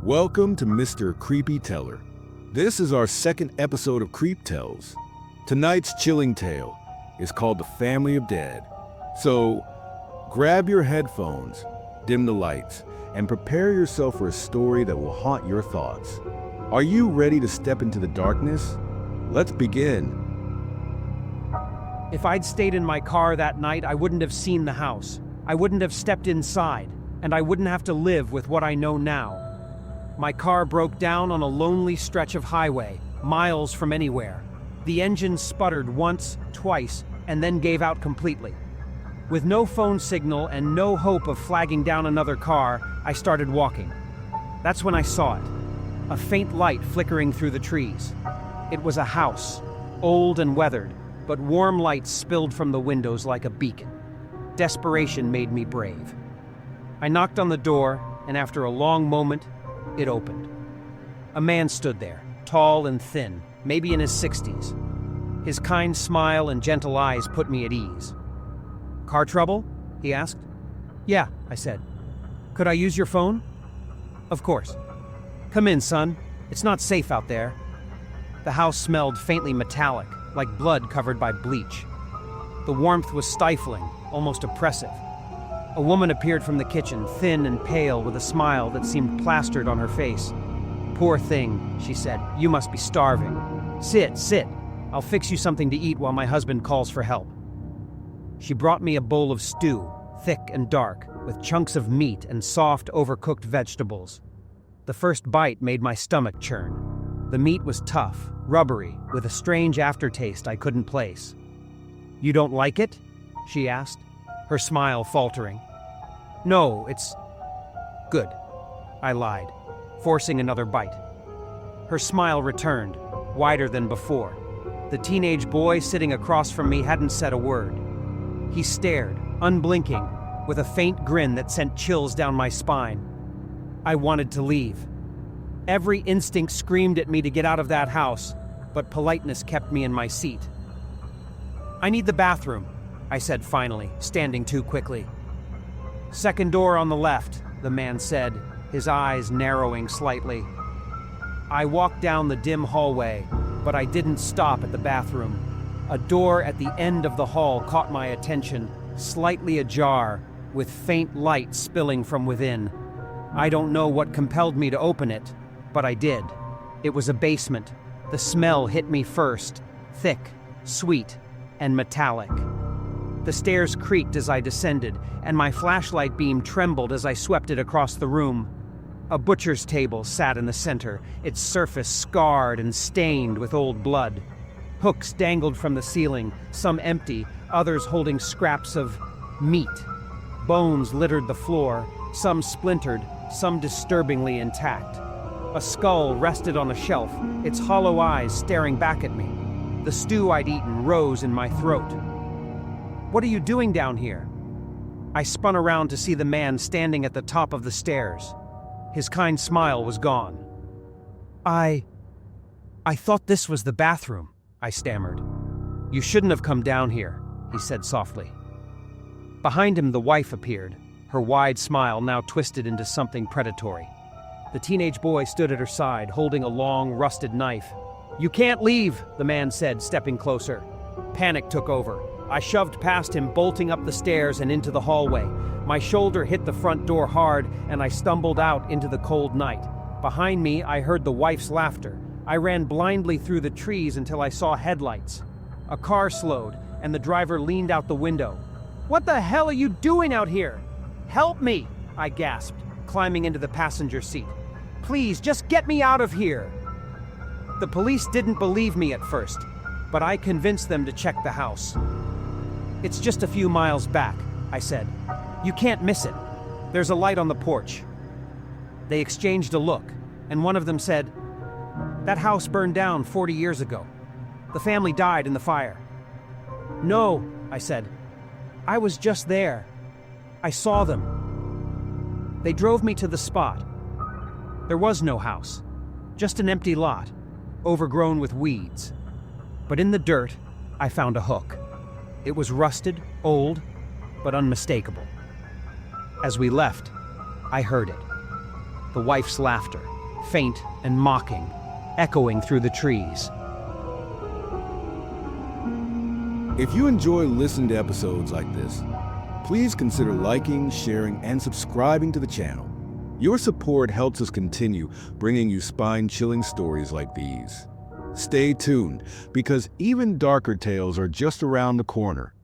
Welcome to Mr. Creepyteller. This is our second episode of Creep Tales. Tonight's chilling tale is called The Family of Dead. So, grab your headphones, dim the lights, and prepare yourself for a story that will haunt your thoughts. Are you ready to step into the darkness? Let's begin. If I'd stayed in my car that night, I wouldn't have seen the house. I wouldn't have stepped inside, and I wouldn't have to live with what I know now. My car broke down on a lonely stretch of highway, miles from anywhere. The engine sputtered once, twice, and then gave out completely. With no phone signal and no hope of flagging down another car, I started walking. That's when I saw it. A faint light flickering through the trees. It was a house, old and weathered, but warm light spilled from the windows like a beacon. Desperation made me brave. I knocked on the door, and after a long moment, it opened. A man stood there, tall and thin, maybe in his 60s. His kind smile and gentle eyes put me at ease. "Car trouble?" he asked. "Yeah," I said. "Could I use your phone?" "Of course." "Come in, son. It's not safe out there." The house smelled faintly metallic, like blood covered by bleach. The warmth was stifling, almost oppressive. A woman appeared from the kitchen, thin and pale, with a smile that seemed plastered on her face. "Poor thing," she said. "You must be starving. Sit. I'll fix you something to eat while my husband calls for help." She brought me a bowl of stew, thick and dark, with chunks of meat and soft, overcooked vegetables. The first bite made my stomach churn. The meat was tough, rubbery, with a strange aftertaste I couldn't place. "You don't like it?" she asked, her smile faltering. "No, it's good," I lied, forcing another bite. Her smile returned, wider than before. The teenage boy sitting across from me hadn't said a word. He stared, unblinking, with a faint grin that sent chills down my spine. I wanted to leave. Every instinct screamed at me to get out of that house, but politeness kept me in my seat. "I need the bathroom," I said finally, standing too quickly. "Second door on the left," the man said, his eyes narrowing slightly. I walked down the dim hallway, but I didn't stop at the bathroom. A door at the end of the hall caught my attention, slightly ajar, with faint light spilling from within. I don't know what compelled me to open it, but I did. It was a basement. The smell hit me first, thick, sweet, and metallic. The stairs creaked as I descended, and my flashlight beam trembled as I swept it across the room. A butcher's table sat in the center, its surface scarred and stained with old blood. Hooks dangled from the ceiling, some empty, others holding scraps of meat. Bones littered the floor, some splintered, some disturbingly intact. A skull rested on a shelf, its hollow eyes staring back at me. The stew I'd eaten rose in my throat. "What are you doing down here?" I spun around to see the man standing at the top of the stairs. His kind smile was gone. I thought this was the bathroom," I stammered. "You shouldn't have come down here," he said softly. Behind him, the wife appeared, her wide smile now twisted into something predatory. The teenage boy stood at her side, holding a long, rusted knife. "You can't leave," the man said, stepping closer. Panic took over. I shoved past him, bolting up the stairs and into the hallway. My shoulder hit the front door hard, and I stumbled out into the cold night. Behind me, I heard the wife's laughter. I ran blindly through the trees until I saw headlights. A car slowed, and the driver leaned out the window. "What the hell are you doing out here?" "Help me!" I gasped, climbing into the passenger seat. "Please, just get me out of here!" The police didn't believe me at first, but I convinced them to check the house. "It's just a few miles back," I said. "You can't miss it. There's a light on the porch." They exchanged a look, and one of them said, "That house burned down 40 years ago. The family died in the fire." "No," I said. "I was just there. I saw them." They drove me to the spot. There was no house, just an empty lot, overgrown with weeds. But in the dirt, I found a hook. It was rusted, old, but unmistakable. As we left, I heard it. the wife's laughter, faint and mocking, echoing through the trees. If you enjoy listening to episodes like this, please consider liking, sharing, and subscribing to the channel. Your support helps us continue bringing you spine-chilling stories like these. Stay tuned, because even darker tales are just around the corner.